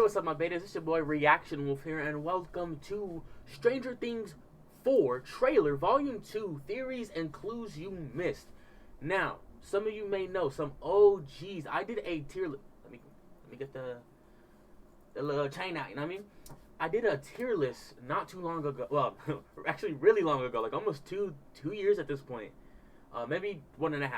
what's up, my betas? It's your boy Reactionwolf here, and welcome to Stranger Things 4 Trailer Volume 2 Theories and Clues You Missed. Now, some of you may know, some OGs, I did a tier list. Let me get the little chain out, you know what I mean? I did a tier list not too long ago. Well, actually really long ago, like almost two years at this point. Maybe 1.5.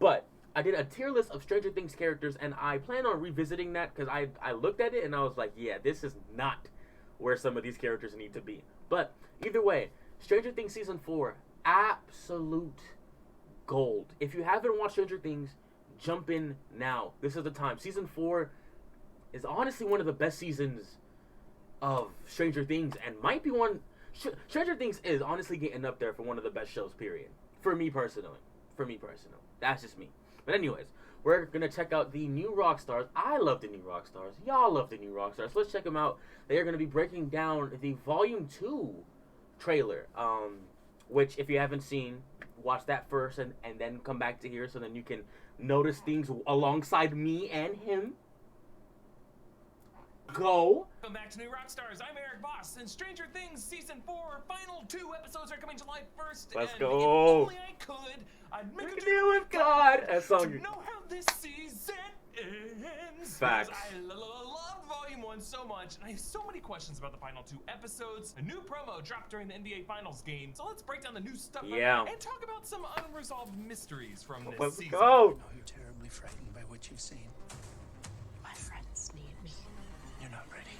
But I did a tier list of Stranger Things characters, and I plan on revisiting that because I looked at it and I was like, yeah, this is not where some of these characters need to be. But either way, Stranger Things Season 4, absolute gold. If you haven't watched Stranger Things, jump in now. This is the time. Season 4 is honestly one of the best seasons of Stranger Things, and might be one... Stranger Things is honestly getting up there for one of the best shows, period. For me personally. That's just me. But anyways, we're going to check out the new Rockstars. I love the new Rockstars. Y'all love the new Rockstars. Let's check them out. They are going to be breaking down the Volume 2 trailer. Which, if you haven't seen, watch that first and then come back to here so then you can notice things alongside me and him. Go. Welcome back to New Rockstars. I'm Eric Voss, and Stranger Things Season 4 final 2 episodes are coming July 1st. Let's and go. If only I could, I'd make a deal with God that song. to know how this season ends. Facts. I love Volume 1 so much, and I have so many questions about the final 2 episodes. A new promo dropped during the NBA Finals game, so let's break down the new stuff and talk about some unresolved mysteries from this Let's season. go. I know you're terribly frightened by what you've seen. My friends need me. You're not ready.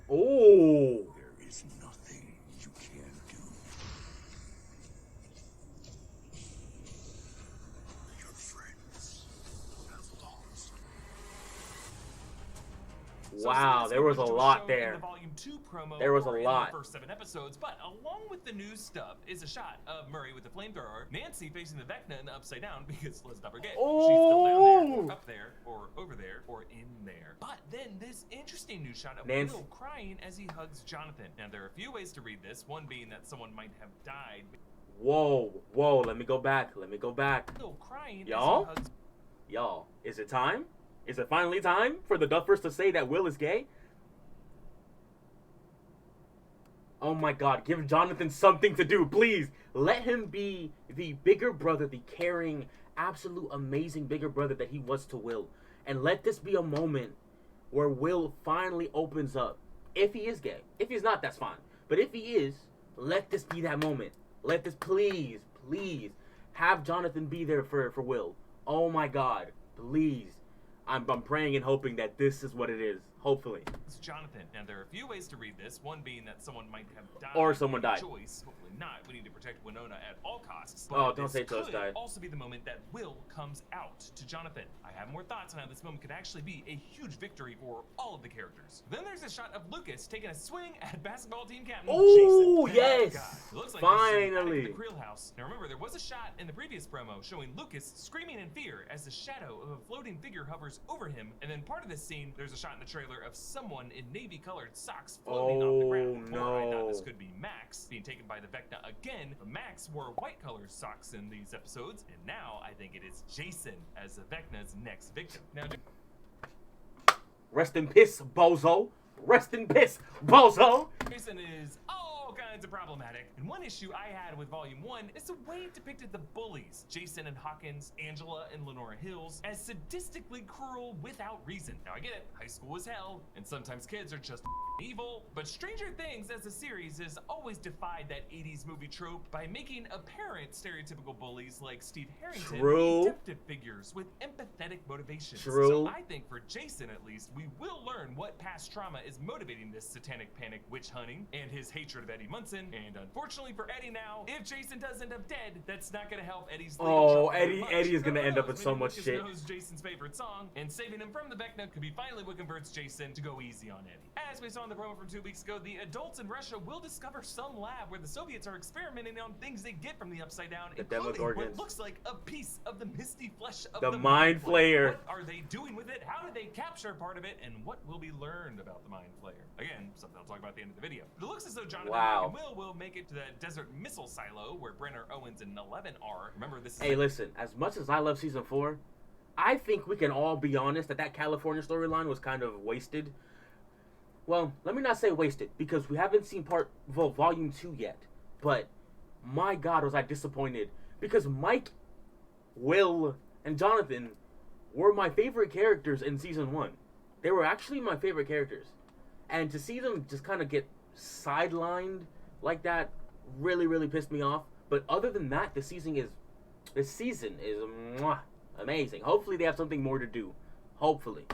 Oh. There is nothing you can't do. Your friends have lost. Wow, there was a lot there. The Volume 2 promo There was a or in lot. The first 7 episodes, but along with the new stuff is a shot of Murray with the flamethrower, Nancy facing the Vecna in the upside down because let's not forget she's still down there, or up there, or over there, or in there. But then this interesting new shot of Nancy. Will crying as he hugs Jonathan. Now there are a few ways to read this. One being that someone might have died. Whoa, let me go back. Will crying Y'all? as he hugs. Y'all, is it time? Is it finally time for the Duffers to say that Will is gay? Oh my God, give Jonathan something to do, please. Let him be the bigger brother, the caring, absolute amazing bigger brother that he was to Will. And let this be a moment where Will finally opens up. If he is gay. If he's not, that's fine. But if he is, let this be that moment. Let this, please have Jonathan be there for Will. Oh my God, please. I'm praying and hoping that this is what it is. Hopefully. It's Jonathan. Now there are a few ways to read this. One being that someone might have died. Or someone died. Choice. Hopefully not. We need to protect Winona at all costs. But Oh, don't this say Toast could died. also be the moment that Will comes out to Jonathan. I have more thoughts on how this moment could actually be a huge victory for all of the characters. Then there's a shot of Lucas taking a swing at basketball team captain Oh, Jason. yes. God. It looks like Finally. the Creel house. Now remember, there was a shot in the previous promo showing Lucas screaming in fear as the shadow of a floating figure hovers over him. And then part of this scene, there's a shot in the trailer of someone in navy-colored socks floating off the ground. Before, I thought this could be Max being taken by the Vecna again, but Max wore white-colored socks in these episodes, and now I think it is Jason as the Vecna's next victim. Now, Rest in piss, bozo. Rest in piss, bozo. Jason is all kinds of problematic, and one issue I had with Volume 1 is the way it depicted the bullies, Jason and Hawkins, Angela and Lenora Hills, as sadistically cruel without reason. Now I get it, high school is hell, and sometimes kids are just evil, but Stranger Things as a series has always defied that 80s movie trope by making apparent stereotypical bullies like Steve Harrington redemptive figures with empathetic motivations. So I think for Jason at least, we will learn what past trauma is motivating this satanic panic witch hunting and his hatred of Eddie Munson. And unfortunately for Eddie now, if Jason does end up dead, that's not gonna help Eddie's legal trouble very much. Eddie is gonna end up in Maybe so much Lucas shit. knows Jason's favorite song, and saving him from the Vecna could be finally what converts Jason to go easy on Eddie. As we saw in the promo from 2 weeks ago, the adults in Russia will discover some lab where the Soviets are experimenting on things they get from the Upside Down, including what looks like a piece of the misty flesh of the Mind Flayer. What are they doing with it? How did they capture part of it? And what will be learned about the Mind Flayer? Again, something I'll talk about at the end of the video. But it looks as though Jonathan Wow. And will make it to the desert missile silo where Brenner, Owens, and 11 are. Remember, this is Hey, listen, as much as I love season 4, I think we can all be honest that California storyline was kind of wasted. Well, let me not say wasted, because we haven't seen volume 2 yet. But, my God, was I disappointed. Because Mike, Will, and Jonathan were my favorite characters in season 1. They were actually my favorite characters. And to see them just kind of get sidelined like that really, really pissed me off. But other than that, this season is mwah, amazing. Hopefully they have something more to do. Hopefully.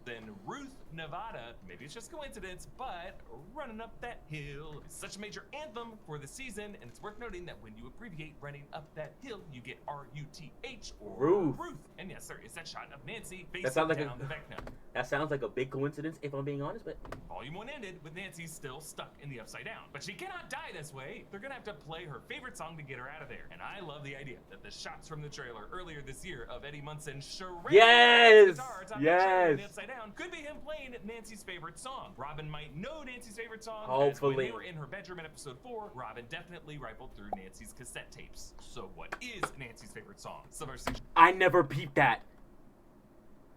Then Ruth, Nevada, maybe it's just coincidence, but running up that hill is such a major anthem for the season, and it's worth noting that when you abbreviate running up that hill, you get RUTH or Ruth. And yes, sir, it's that shot of Nancy facing That sounds like down the Vecna. That sounds like a big coincidence, if I'm being honest, but Volume 1 ended with Nancy still stuck in the Upside Down. But she cannot die this way. They're gonna have to play her favorite song to get her out of there. And I love the idea that the shots from the trailer earlier this year of Eddie Munson shredding Yes! his guitar atop the Yes! trailer in the Upside Down could be him playing Nancy's favorite song. Robin might know Nancy's favorite song. As Hopefully. when they were in her bedroom in episode 4, Robin definitely rifled through Nancy's cassette tapes. So what is Nancy's favorite song? Some are I never peeped that.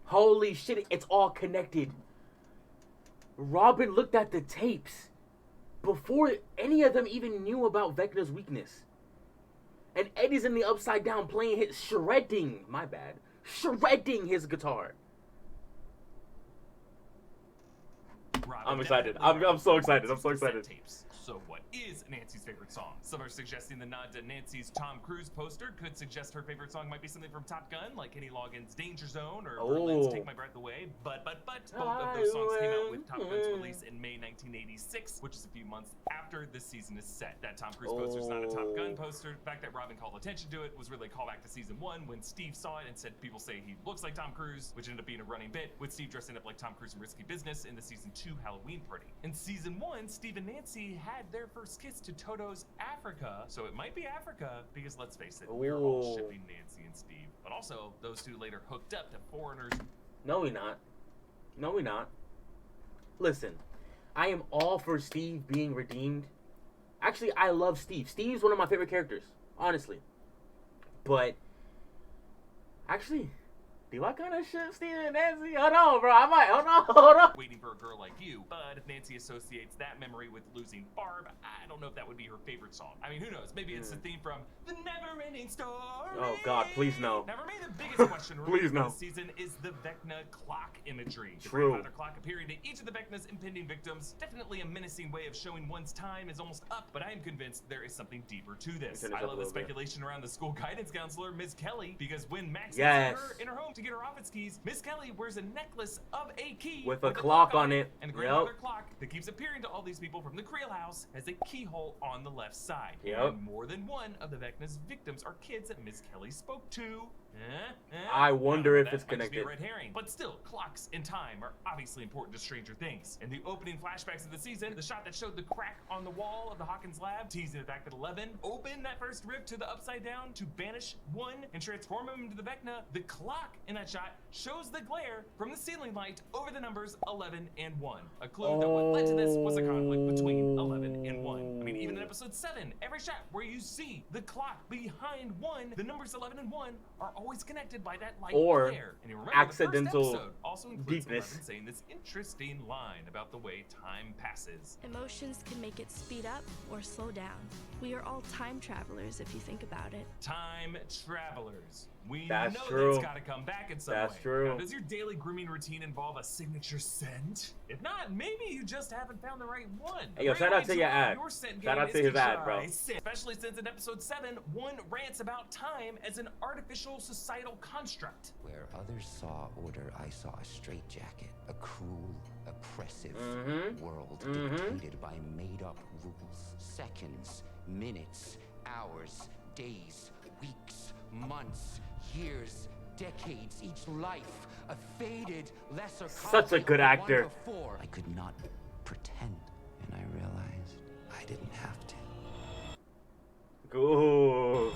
Holy shit, it's all connected. Robin looked at the tapes before any of them even knew about Vecna's weakness. And Eddie's in the Upside Down playing shredding his guitar. I'm excited. I'm so excited. I'm so excited. Tapes. So what is Nancy's favorite song? Some are suggesting the nod to Nancy's Tom Cruise poster could suggest her favorite song might be something from Top Gun, like Kenny Loggins' Danger Zone or Berlin's Take My Breath Away. But both of those songs came out with Top Gun's release in May 1986, which is a few months after this season is set. That Tom Cruise poster is not a Top Gun poster. The fact that Robin called attention to it was really a callback to season 1 when Steve saw it and said people say he looks like Tom Cruise, which ended up being a running bit with Steve dressing up like Tom Cruise in Risky Business in the season 2 Halloween party. In season 1, Steve and Nancy had their first kiss to Toto's Africa, so it might be Africa because let's face it, we're all shipping Nancy and Steve. But also, those two later hooked up to Foreigners. No, we not. No, we not. Listen, I am all for Steve being redeemed. Actually, I love Steve. Steve's one of my favorite characters, honestly. But, actually, do I kind of ship Steve and Nancy? Hold on, bro. I might. Hold on. Waiting for a girl like you. But if Nancy associates that memory with losing Barb, I don't know if that would be her favorite song. I mean, who knows? Maybe it's the theme from The Never-Ending Story. Oh, God. Please no. Now, for me, the biggest question Please no. this season is the Vecna clock imagery. The True. grandfather clock appearing to each of the Vecna's impending victims. Definitely a menacing way of showing one's time is almost up, but I am convinced there is something deeper to this. I love the speculation around the school guidance counselor, Ms. Kelly, because when Max visits her in her home to get her office keys, Miss Kelly wears a necklace of a key with a clock on it. And the grandmother clock that keeps appearing to all these people from the Creel house has a keyhole on the left side. And more than one of the Vecna's victims are kids that Miss Kelly spoke to. I wonder if it's connected. Red herring. But still, clocks and time are obviously important to Stranger Things. In the opening flashbacks of the season, the shot that showed the crack on the wall of the Hawkins lab, teasing the fact that 11 opened that first rift to the Upside Down to banish 1 and transform him into the Vecna. The clock in that shot shows the glare from the ceiling light over the numbers 11 and 1. A clue that what led to this was a conflict between 11 and 1. I mean, even in episode 7, every shot where you see the clock behind 1, the numbers 11 and 1 are always connected by that light glare. And you remember accidental the first episode also includes deepness. 11 saying this interesting line about the way time passes. Emotions can make it speed up or slow down. We are all time travelers if you think about it. Time travelers. We That's know true. that's gotta come back in some way. That's true. Now, does your daily grooming routine involve a signature scent? If not, maybe you just haven't found the right one. Hey, yo, shout out to your ad. Shout out to his ad, bro. Especially since in episode 7, 1 rants about time as an artificial societal construct. Where others saw order, I saw a straitjacket, a cruel, oppressive world dictated by made-up rules. Seconds, minutes, hours, days, weeks, months, years, decades, each life, a faded, lesser Such a good actor. Before. I could not pretend, and I realized I didn't have to. Ooh.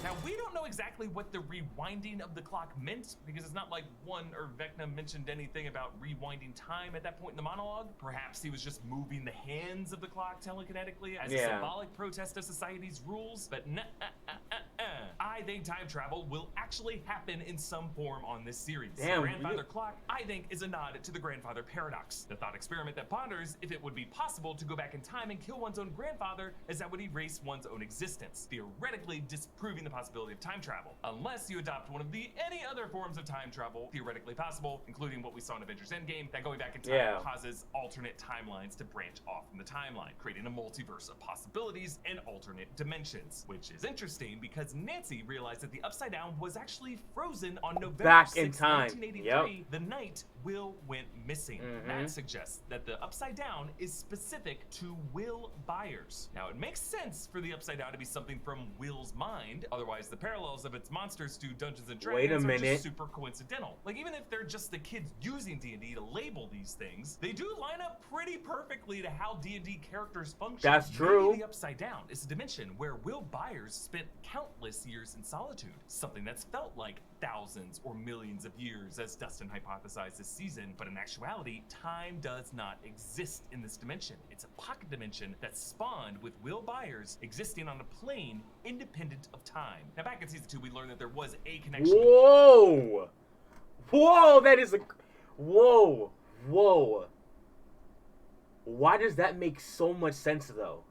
Now, we don't know exactly what the rewinding of the clock meant, because it's not like one or Vecna mentioned anything about rewinding time at that point in the monologue. Perhaps he was just moving the hands of the clock telekinetically as a symbolic protest of society's rules, but I think time travel will actually happen in some form on this series. Damn, the grandfather clock, I think, is a nod to the grandfather paradox, the thought experiment that ponders if it would be possible to go back in time and kill one's own grandfather, as that would erase one's own existence, theoretically disproving the possibility of time travel, unless you adopt one of the any other forms of time travel theoretically possible, including what we saw in Avengers Endgame, that going back in time causes alternate timelines to branch off from the timeline, creating a multiverse of possibilities and alternate dimensions, which is interesting because Nancy realized that the Upside Down was actually frozen on November back 6, in time. 1983, the night Will went missing. That suggests that the Upside Down is specific to Will Byers. Now, it makes sense for the Upside Down to be something from Will's mind, otherwise the parallels of its monsters to Dungeons and Dragons are just super coincidental. Like, even if they're just the kids using D&D to label these things, they do line up pretty perfectly to how D&D characters function. That's true. Maybe the Upside Down is a dimension where Will Byers spent countless years in solitude, something that's felt like thousands or millions of years, as Dustin hypothesized this season, but in actuality, time does not exist in this dimension. It's a pocket dimension that spawned with Will Byers existing on a plane independent of time. Now, back in season 2, we learned that there was a connection. Whoa! Whoa, that is a... Whoa. Whoa. Why does that make so much sense, though?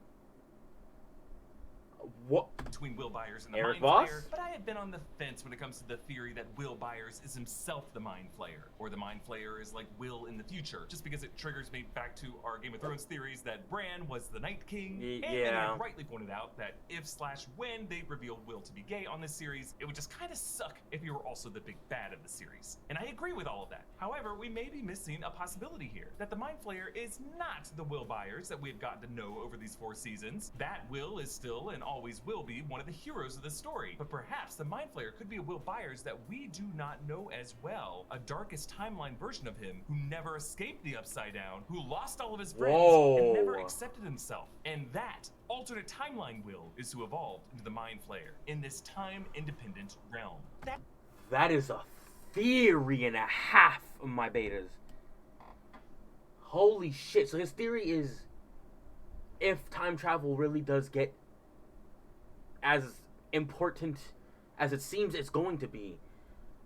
What? Between Will Byers and the Eric Mind Voss? Flayer, but I have been on the fence when it comes to the theory that Will Byers is himself the Mind Flayer, or the Mind Flayer is like Will in the future, just because it triggers me back to our Game of Thrones theories that Bran was the Night King, and then I rightly pointed out that if/when they reveal Will to be gay on this series, it would just kind of suck if he were also the big bad of the series. And I agree with all of that. However, we may be missing a possibility here, that the Mind Flayer is not the Will Byers that we've gotten to know over these 4 seasons. That Will is still and always will be one of the heroes of the story, but perhaps the Mind Flayer could be a Will Byers that we do not know as well, a darkest timeline version of him who never escaped the Upside Down, who lost all of his friends and never accepted himself. And that alternate timeline Will is who evolved into the Mind Flayer in this time-independent realm. That is a theory and a half of my betas. Holy shit. So his theory is, if time travel really does get as important as it seems it's going to be,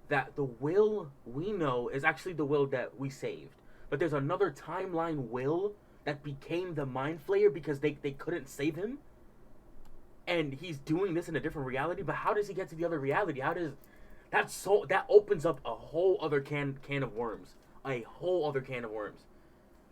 that the Will we know is actually the Will that we saved. But there's another timeline Will that became the Mind Flayer because they couldn't save him. And he's doing this in a different reality. But how does he get to the other reality? How does... that opens up a whole other can of worms. A whole other can of worms.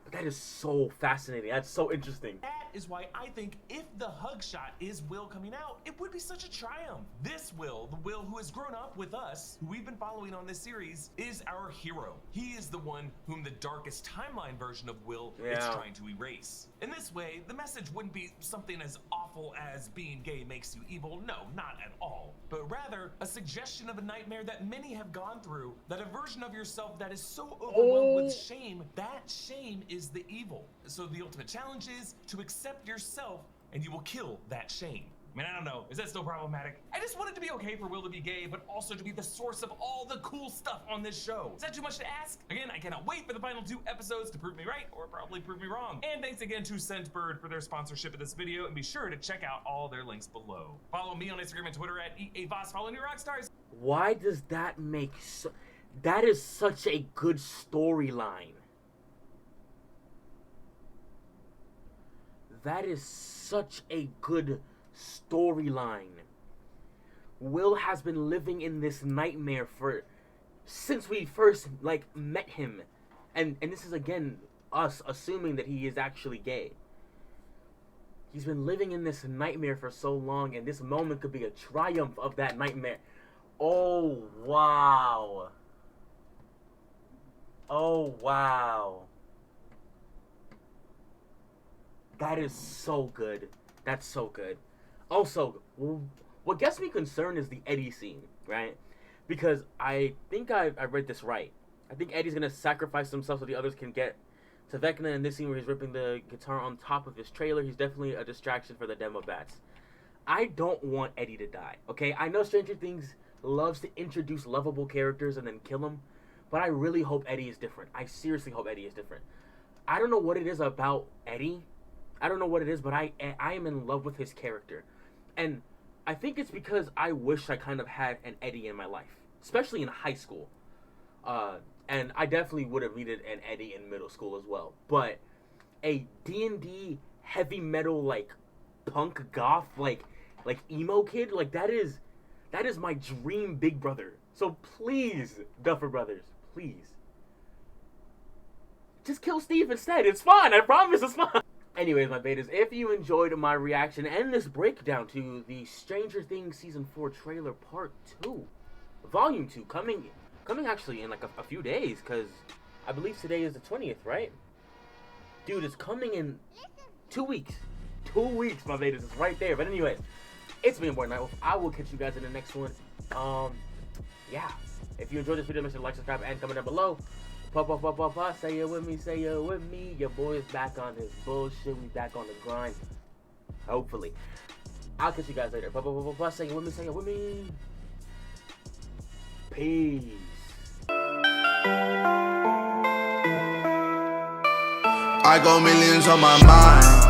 But that is so fascinating. That's so interesting. That is why I think if the hug shot is Will coming out, it would be such a triumph. This Will, the Will who has grown up with us, who we've been following on this series, is our hero. He is the one whom the darkest timeline version of Will is trying to erase. In this way, the message wouldn't be something as awful as being gay makes you evil. No, not at all. But rather, a suggestion of a nightmare that many have gone through, that a version of yourself that is so overwhelmed with shame, that shame is the evil. So the ultimate challenge is to accept yourself, and you will kill that shame. I mean, I don't know. Is that still problematic? I just want it to be okay for Will to be gay, but also to be the source of all the cool stuff on this show. Is that too much to ask? Again, I cannot wait for the final 2 episodes to prove me right, or probably prove me wrong. And thanks again to Scentbird for their sponsorship of this video, and be sure to check out all their links below. Follow me on Instagram and Twitter at EAVoss. Follow New Rockstars. Why does that make so... That is such a good storyline. That is such a good storyline. Will has been living in this nightmare since we first met him, and this is again us assuming that he is actually gay. He's been living in this nightmare for so long, and this moment could be a triumph of that nightmare. Oh wow. Oh wow. That is so good. That's so good. Also, what gets me concerned is the Eddie scene, right? Because I think I read this right. I think Eddie's going to sacrifice himself so the others can get to Vecna in this scene where he's ripping the guitar on top of his trailer. He's definitely a distraction for the demo bats. I don't want Eddie to die, okay? I know Stranger Things loves to introduce lovable characters and then kill them, but I really hope Eddie is different. I seriously hope Eddie is different. I don't know what it is about Eddie. I don't know what it is, but I am in love with his character. And I think it's because I wish I kind of had an Eddie in my life, especially in high school. And I definitely would have needed an Eddie in middle school as well. But a D&D heavy metal, like, punk goth, like emo kid, like, that is my dream big brother. So please, Duffer Brothers, please, just kill Steve instead. It's fine. I promise it's fine. Anyways, my betas, if you enjoyed my reaction and this breakdown to the Stranger Things Season 4 trailer Part 2, Volume 2, coming actually in like a few days, because I believe today is the 20th, right? Dude, it's coming in 2 weeks. 2 weeks, my betas. It's right there. But anyways, it's me, your boy Nightwolf. I will catch you guys in the next one. Yeah. If you enjoyed this video, make sure to like, subscribe, and comment down below. Say it with me, say it with me. Your boy's back on his bullshit. We back on the grind. Hopefully. I'll catch you guys later. Say it with me, say it with me. Peace. I got millions on my mind.